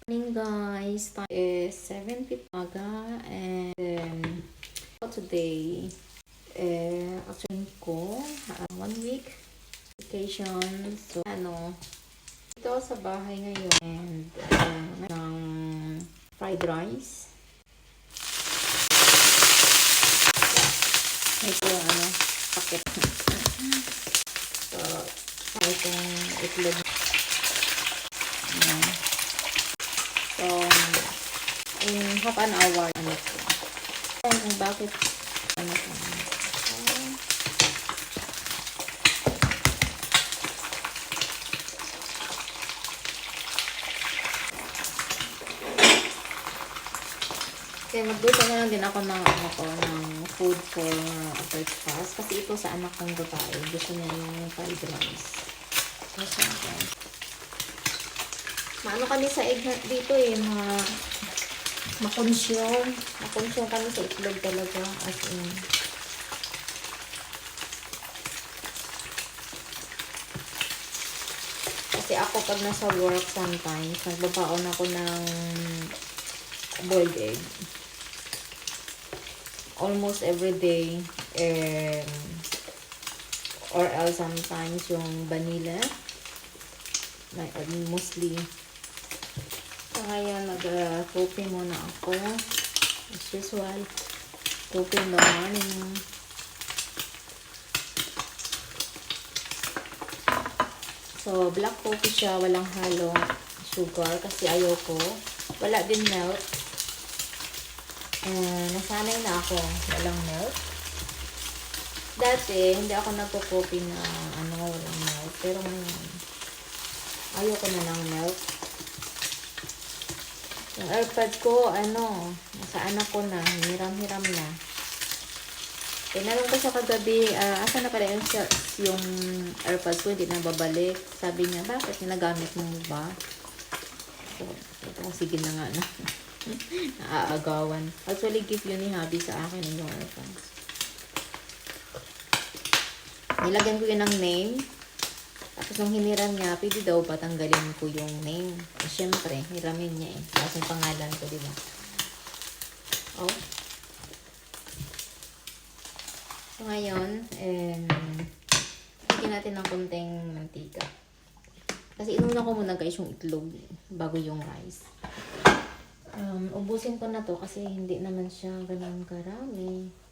Morning guys, time is 7:50 and today actually ko 1 week vacation. So ito sa bahay ngayon and ng fried rice. Ito packet. So itong itlog. So, in half an hour, kung bakit, kaya magluto na lang din ako ng food for breakfast. Kasi ito sa anak kong babae, gusto niya yung fried rice. Maano kami sa egg dito makonsume kami sa itlog talaga, as in. Kasi ako pag nasa work sometimes, nagbabaon ako ng boiled egg. Almost every day, or else sometimes yung vanilla, like mostly. So, ngayon, nag-coffee muna ako. As usual, coffee in the morning. So, black coffee siya, walang halong sugar kasi ayoko. Wala din milk. Nasanay na ako, walang milk. Dati, hindi ako nagko-coffee na walang milk. Pero ngayon, ayoko na ng milk. Yung airpod ko, nasa anak ko na, hiram-hiram na. Tinanong ko siya kagabi, asa na pala yung airpods ko, hindi na babalik. Sabi niya, bakit? Ginagamit mo ba? So, sige na nga na. Naaagawan. Actually, gift yun ni Habi sa akin yung airpods. Nilagyan ko yun ng name. Tapos nung hiniram niya, pwede daw ba tanggalin ko yung name? Siyempre, hiramin niya Tapos yung pangalan ko, diba? Oh. So ngayon, lagyan natin ng konting mantika. Kasi inuna ko muna guys yung itlog bago yung rice. Ubusin ko na to kasi hindi naman siya ganun karami.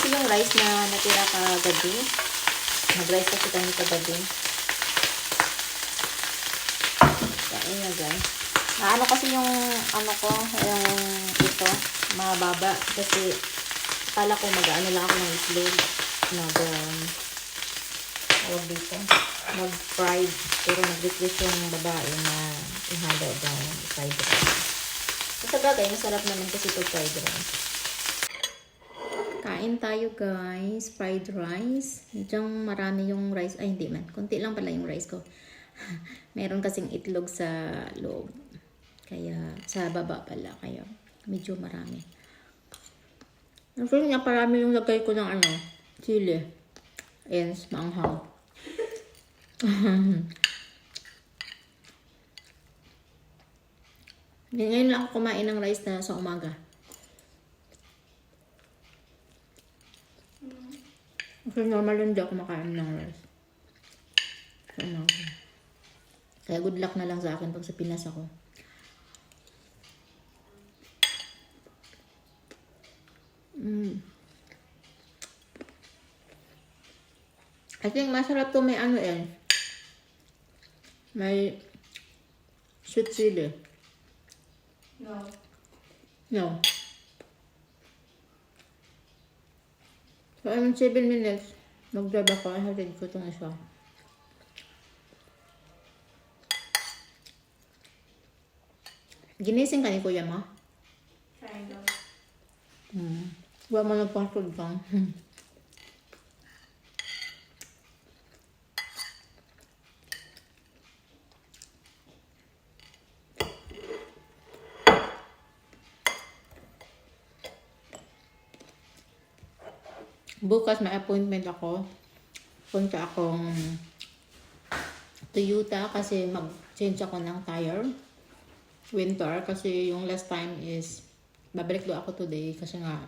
Yung rice na natira kagabi. Nag-rice kasi kami kagabi. Kain na guys. Naano kasi yung yung ito, mababa. Kasi pala ko mag-ano lang ako ng itlog. Mag-fried. Pero nag-request yung babae na ihalo daw fried rice. Sa bagay, masarap naman kasi ito fried rice. Kain tayo guys, fried rice. Diyan marami yung rice. Ay hindi man, konti lang pala yung rice ko. Meron kasing itlog sa loob. Kaya sa baba pala, kaya medyo marami. Actually nga parami yung lagay ko ng chili. Ayan, maanghang. Ngayon lang ako kumain ng rice na sa umaga. Kasi normal hindi ako makain ng rice. Kaya good luck na lang sa akin pag sa Pinas ako. I think masarap to may may sweet chili. No. So, 7 minutes. Mag-drive ako. Hatid ko itong isa. Ginising ka ni kuya mo? Kind of. Wala mo nagpasod ka. bukas may appointment ako. Punta akong Toyota kasi mag-change ako ng tire. Winter kasi yung last time is babalik daw ako today kasi nga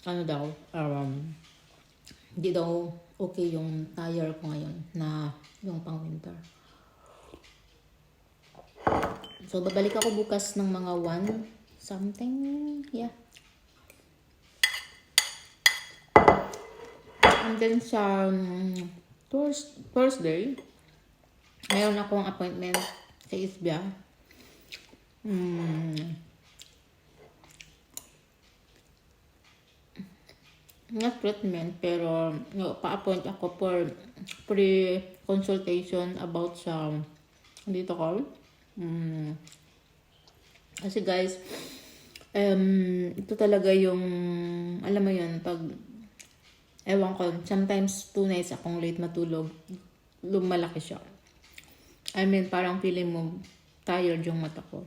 ano daw hindi daw okay yung tire ko ngayon na yung pang winter. So babalik ako bukas ng mga 1 something, yeah. And then sa Thursday, mayroon akong appointment sa Isbia. Not treatment, pero pa-appoint ako for pre-consultation about sa dito ko. Kasi guys, ito talaga yung, alam mo yun, pag, ewan ko, sometimes 2 nights akong late matulog, lumalaki siya. I mean, parang feeling mo, tired yung mata ko.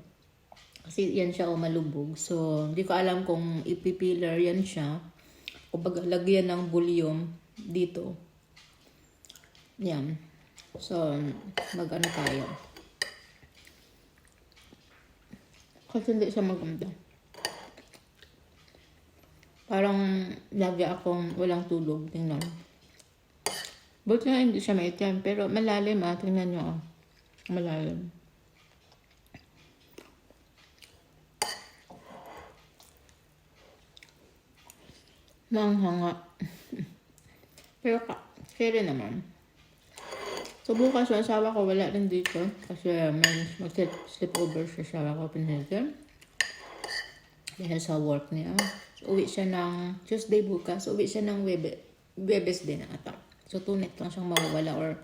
Kasi yan siya malubog. So, hindi ko alam kung ipipiller yan siya. O lagyan ng volume dito. Yan. So, mag-ano tayo. Kasi hindi siya maganda. Parang lagi akong walang tulog. Tingnan. Buti na hindi siya maitim. Pero malalim tingnan nyo malalim. Manghanga. Pero kere naman. So bukas yung asawa ko wala rin dito. Kasi may mag-sleepover sa asawa ko pinagin. Dahil sa work niya. Uwi siya ng Tuesday bukas. Uwi siya ng Webes din ata. So 2 nights lang siyang mawawala or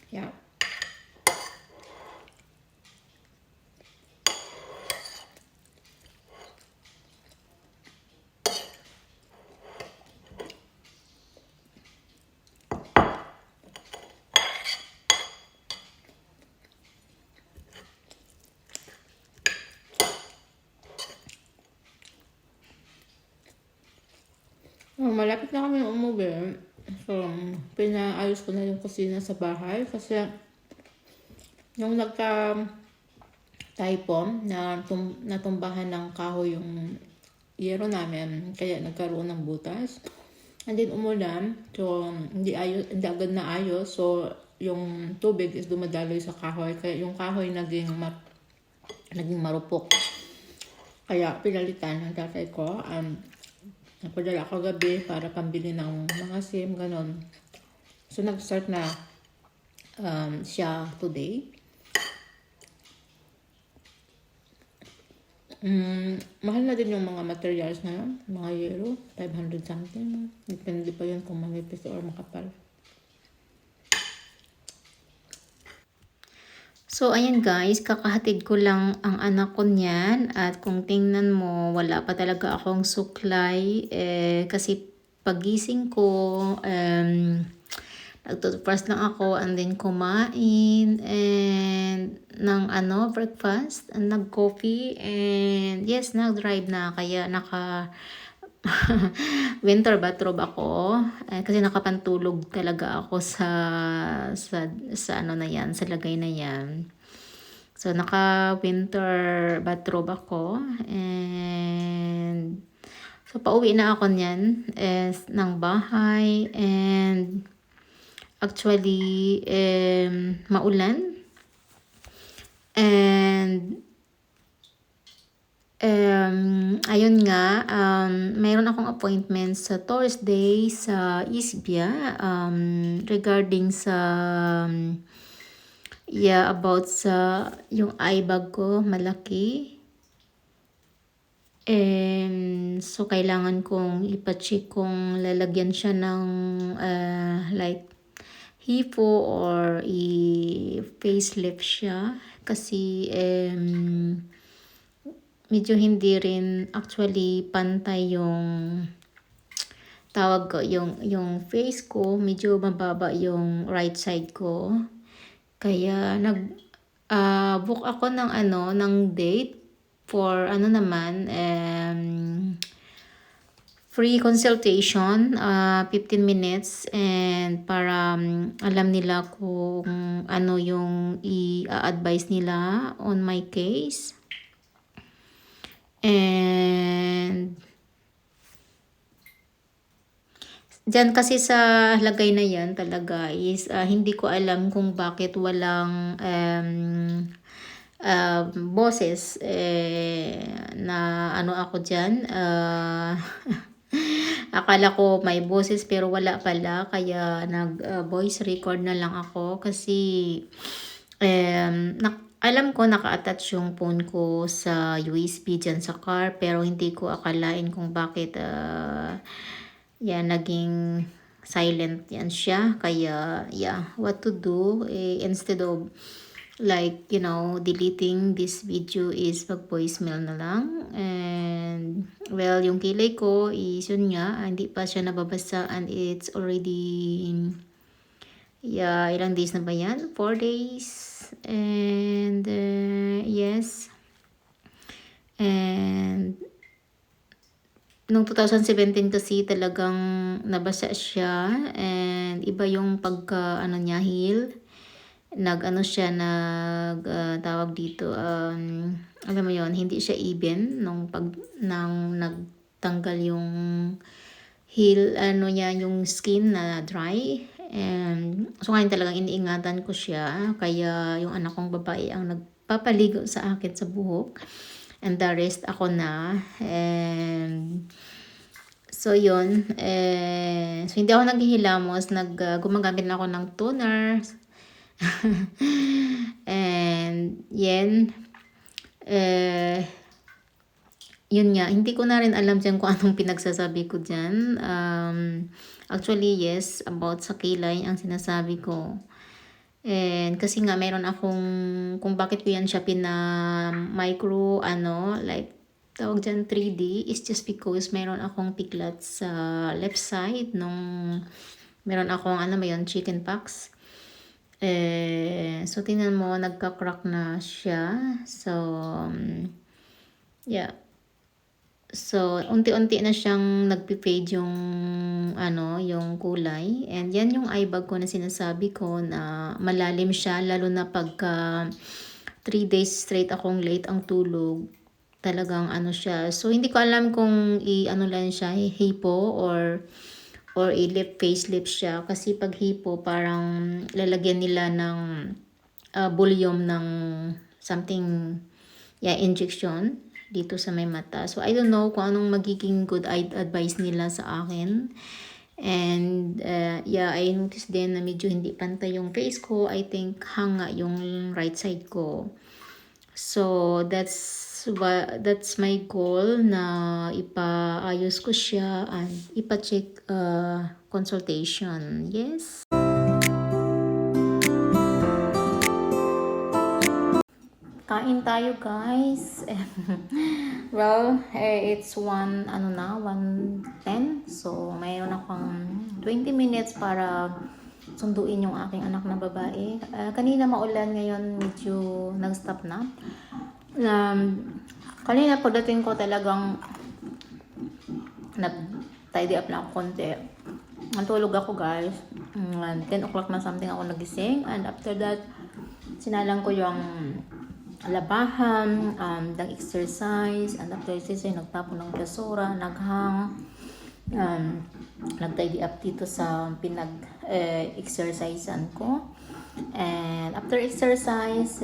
yeah. Malapit na kami umuwi. So, pinaayos ko na yung kusina sa bahay kasi yung nagka-typhoon na natumbahan ng kahoy yung yero namin kaya nagkaroon ng butas. And then umulan, so hindi agad na ayos. So, yung tubig is dumadaloy sa kahoy kaya yung kahoy naging marupok. Kaya pinalitan ng tatay ko. Napadala ako gabi para pambili ng mga SIM, ganon. So, nag-start na siya today. Mahal na din yung mga materials na yun. Mga yero, 500 something. Depende pa yun kung manipis or makapal. So, ayan guys, kakahatid ko lang ang anak ko niyan. At kung tingnan mo, wala pa talaga akong suklay. Kasi pagising ko, nagtutupras lang ako and then kumain and ng breakfast and nag-coffee and yes, nag-drive na. Kaya winter bathrobe ako kasi nakapantulog talaga ako sa na yan, sa lagay na yan. So naka winter bathrobe ako and so pauwi na ako niyan ng bahay and actually maulan and ayun nga, mayroon akong appointment sa Thursday sa Isbia regarding sa about sa yung eye bag ko malaki. So kailangan kong ipa-check kung lalagyan siya ng like hipo or i-facelift siya kasi medyo hindi rin actually pantay yung tawag ko, yung face ko, medyo mababa yung right side ko. Kaya book ako ng date for free consultation, 15 minutes, and para alam nila kung ano yung i-advise nila on my case. And dyan kasi sa lagay na yan talaga is hindi ko alam kung bakit walang boses na ano ako dyan. Akala ko may boses pero wala pala, kaya nag voice record na lang ako kasi alam ko naka-attach yung phone ko sa USB dyan sa car, pero hindi ko akalain kung bakit yan naging silent yan siya. Kaya yeah, what to do instead of like deleting this video is pag voicemail na lang. And well, yung kilay ko is yun nga, hindi pa siya nababasa, and it's already ilang days na ba yan? 4 days. And yes, and nung 2017 kasi talagang nabasa siya, and iba yung pagka niya heal. Tawag dito, alam mo yon, hindi siya even nung nagtanggal yung heel, niya, yung skin na dry. And so ngayon talagang iniingatan ko siya, kaya yung anak kong babae ang nagpapaligo sa akin sa buhok, and the rest ako na. And so yun, so hindi ako naghihilamos, gumagamit na ako ng toner. And yun nga, hindi ko na rin alam dyan kung anong pinagsasabi ko dyan. Actually yes, about sa kilay ang sinasabi ko. And kasi nga meron akong, kung bakit ko yan siya micro like tawag dyan 3D, is just because meron akong piglat sa left side nung meron akong chicken pox. So tingnan mo, nagka-crack na siya. So yeah, so unti-unti na siyang nagpi-fade yung kulay. And yan yung eye bag ko na sinasabi ko na malalim siya, lalo na pagka 3 days straight akong late ang tulog. Talagang siya. So hindi ko alam kung lang siya, hipo or facelift siya, kasi pag hipo parang lalagyan nila ng volume ng something, injection dito sa may mata. So I don't know kung anong magiging good advice nila sa akin. And I noticed din na medyo hindi pantay yung face ko. I think hanga yung right side ko. So that's my goal, na ipaayos ko siya and ipa-check consultation. Yes. Kain tayo, guys. Well, it's 1:10. So mayroon akong 20 minutes para sunduin yung aking anak na babae. Kanina maulan, ngayon medyo nag-stop na. Kanina pagdating ko talagang nag-tidy up na ako konti. Natulog ako, guys. 10 o'clock na something ako nagising. And after that, sinalang ko yung labahan, nag-exercise. And after exercise, nagtapon ng basura, naghang, nag-tidy up dito sa pinag-exercisean ko. And after exercise,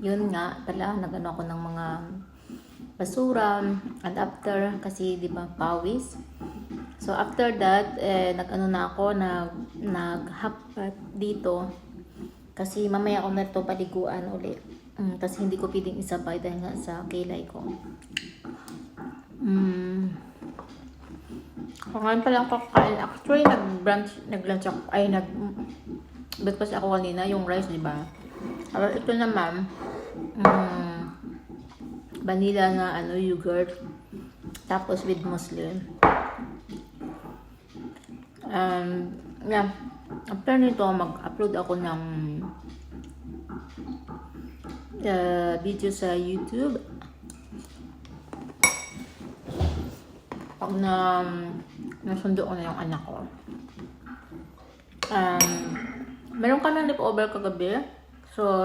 yun nga pala, nagano ako ng mga basura. And after, kasi di ba pawis, so after that na ako, naghapat dito, kasi mamaya ako na ito paliguan ulit. Kasi hindi ko pwedeng isabay dahil nga sa kilay ko. Ngayon pa lang kakain. Actually nag-lunch ako, breakfast ako kanina, yung rice, di ba? Ito naman, vanilla na yogurt, tapos with muslin. After nito, mag-upload ako ng video sa YouTube pag nasundo ko na yung anak ko. Meron kami leftover kagabi. So,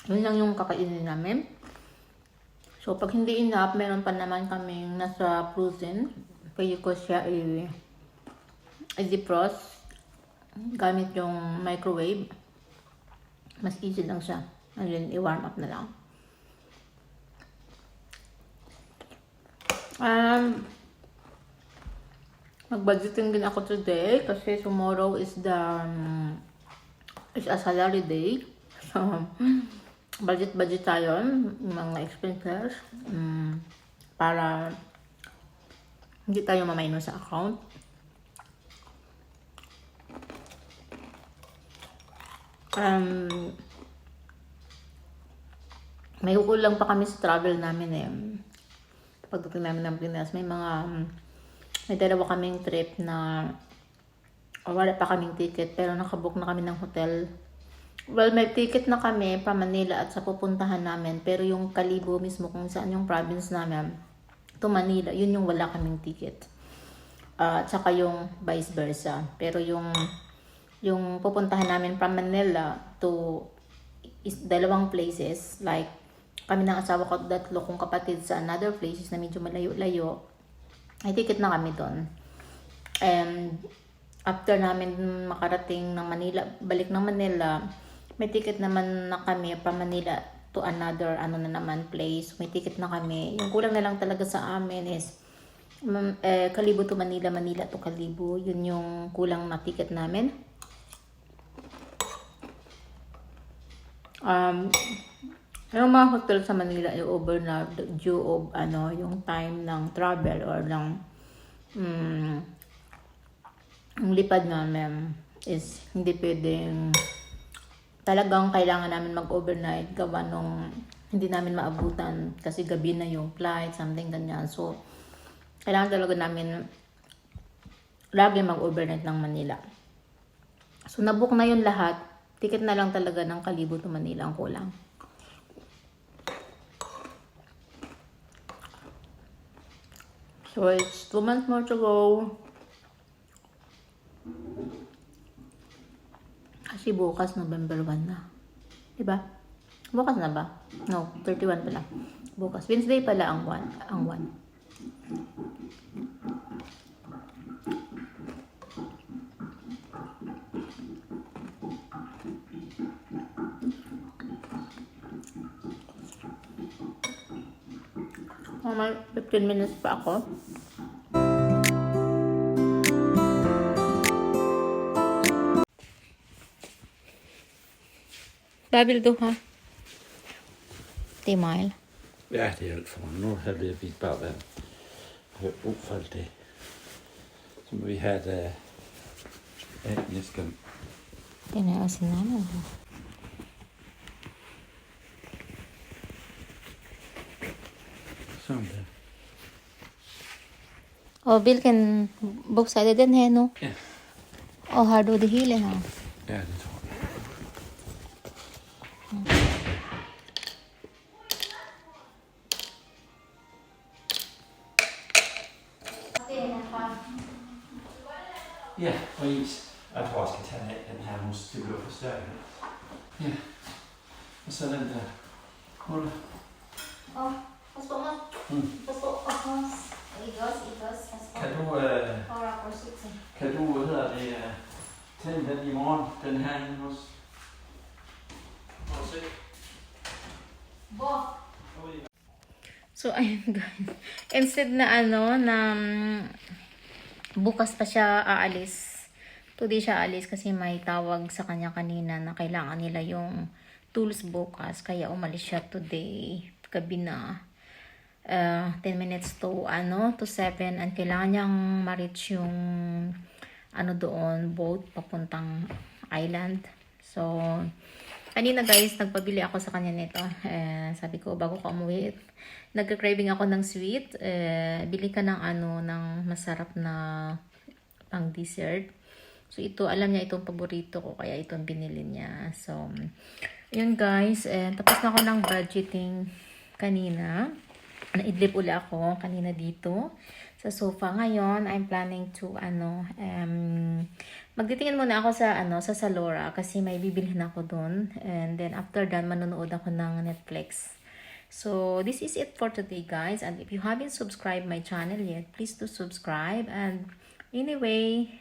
yun lang yung kakainin namin. So, pag hindi enough, meron pa naman kaming nasa frozen. Pwede ko siya i-defrost gamit yung microwave. Mas easy lang siya. And then, i-warm up na lang. Mag-budgeting din ako today kasi tomorrow is a salary day. So, budget tayo mga expenses para hindi tayo mamayno sa account. May kukulang pa kami sa travel namin eh. Pagdating namin ng Pinas, may dalawa kaming trip na wala pa kaming ticket pero nakabook na kami ng hotel. Well, may ticket na kami pa Manila at sa pupuntahan namin pero yung Kalibo mismo kung saan yung province namin to Manila, yun yung wala kaming ticket. At saka yung vice versa. Pero yung pupuntahan namin from Manila to dalawang places, like kami ng asawa ko, tatlo kong kapatid sa another places na medyo malayo-layo, ay ticket na kami doon. And after namin makarating ng Manila, balik ng Manila, may ticket naman na kami from Manila to another place. May ticket na kami. Yung kulang na lang talaga sa amin is Kalibo to Manila, Manila to Kalibo. Yun yung kulang na ticket namin. Yung mga hotel sa Manila ay over na due of yung time ng travel or ng ang lipad namin is hindi pwedeng, talagang kailangan namin mag-overnight gawa nung hindi namin maabutan kasi gabi na yung flight, something ganyan. So, kailangan talaga namin lagi mag-overnight ng Manila. So, nabook na yun lahat. Ticket na lang talaga ng Kalibo to Manila ang kulang. So, it's 2 months more to go. Kasi bukas, November 1 na. Diba? Bukas na ba? No, 31 pala. Bukas. Wednesday pala ang 1. Ang 1. May 15 minutes pa ako. Hvad vil du have? Det er mile. Ja, det er alt for mig. Nu har vi bare været brug for alt det. Så må vi have det af næste gang. Den er også en anden her. Sådan der. Og hvilken buks er det den her nu? Ja. Og har du det hele her? Ja, det tror jeg. Ja, præcis. Jeg tror, jeg skal tage den af, den her mus. Det bliver for stærkt. Ja. Og så den der. Hold. Pas på mig. Pas på. Ikke også. Kan du, kan du, hvad hedder det, tænde den i morgen, den her inde også? Må du se? Hvor? So, ayun guys. Instead na bukas pa siya aalis. Today siya aalis kasi may tawag sa kanya kanina na kailangan nila yung tools bukas. Kaya umalis siya today. Gabi na. 10 minutes to 7. And kailangan niyang ma-reach yung doon, boat papuntang island. So, kanina guys, nagpabili ako sa kanya nito. Sabi ko, bago ko umuwi, nagka-craving ako ng sweet. Bili ka ng ng masarap na pang dessert. So, ito, alam niya itong paborito ko, kaya itong binili niya. So, yun guys, tapos na ako ng budgeting kanina. Naidlip uli ako kanina dito sa sofa. Ngayon, I'm planning to, magtitingin muna ako sa, sa Zalora kasi may bibilhin ako dun. And then, after that, manonood ako ng Netflix. So, this is it for today, guys. And if you haven't subscribed my channel yet, please do subscribe. And anyway,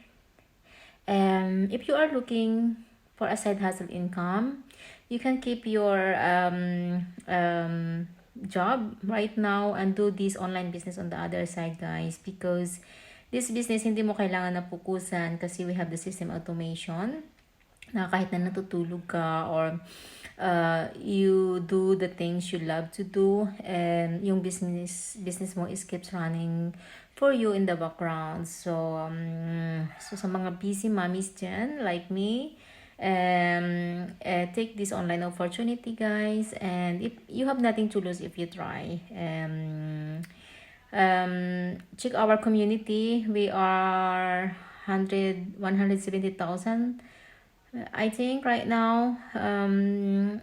if you are looking for a side hustle income, you can keep your job right now and do this online business on the other side, guys, because this business hindi mo kailangan na pukusan kasi we have the system automation na kahit na natutulog ka or you do the things you love to do, and yung business mo is keeps running for you in the background. So sa mga busy mommies dyan like me, take this online opportunity, guys, and if you have nothing to lose if you try. Check our community. We are 170,000 I think right now, and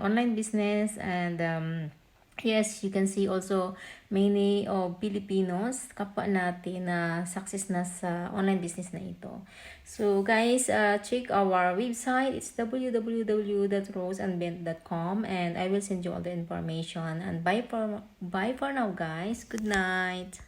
online business, and yes, you can see also many of Filipinos kapwa natin na success na sa online business na ito. So guys, check our website. It's www.roseandbent.com, and I will send you all the information. And bye for now, guys. Good night.